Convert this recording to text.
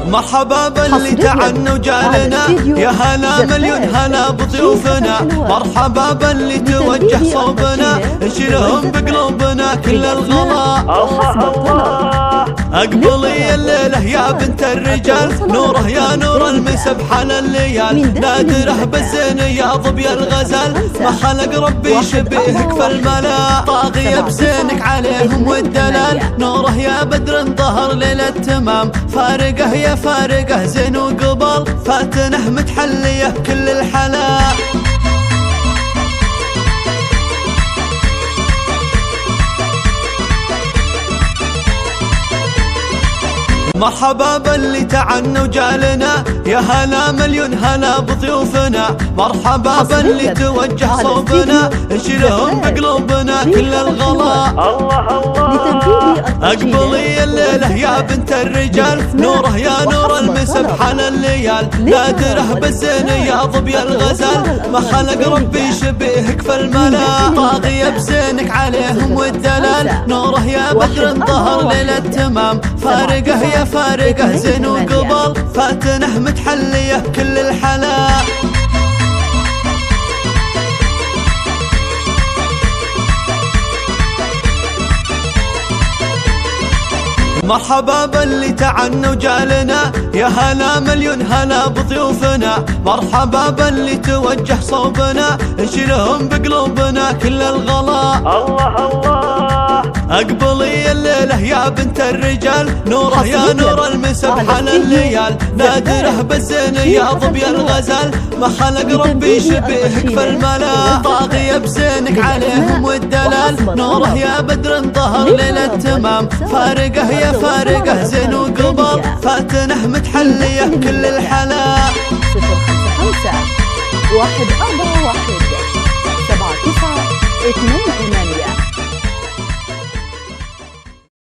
مرحبا باللي تعنوا جالنا، يا هلا مليون هلا بضيوفنا. مرحبا باللي توجه صوبنا، نشيلهم بقلوبنا كل الغلا. الله اقبلي الليله يا بنت الرجال، نوره يا نور المسبح على الليال. نادره بالزين يا ظبي الغزال، ما خلق ربي شبيهك في الملا. طاغية بزينك عليهم والدلال، نوره يا بدر ظهر ليلة تمام. فارقه يا فارقه زين وقبل، فاتنه متحليه كل الحلا. مرحبا باللي تعنوا جالنا، يا هلا مليون هلا بضيوفنا. مرحبا باللي توجه صوبنا، نشيلهم بقلوبنا كل الغلا. اقبلي الليله يا بنت الرجال، نوره يا نور المسبح على الليال. نادره بالزين يا ظبي الغزال، ما خلق ربي شبيهك في الملا. طاغية بزينك عليهم والدلال، نوره يا بدر ظهر ليلة تمام. فارقه يا فارقه زين وقبل، فاتنه متحليه كل الحلا. مرحبا باللي تعنوا جالنا، يا هلا مليون هلا بضيوفنا. مرحبا باللي توجه صوبنا، نشيلهم بقلوبنا كل الغلا. اقبلي الليله يا بنت الرجال، نوره يا نور المسبح على الليال. نادره بالزين يا ظبي الغزال، ما خلق ربي شبيهك في الملا. طاغية بزينك عليهم والدلال، نوره يا بدر ظهر ليلة تمام. فارقه يا فارقه زين وقبل، فاتنه متحليه كل الحلا. 055 141 79 28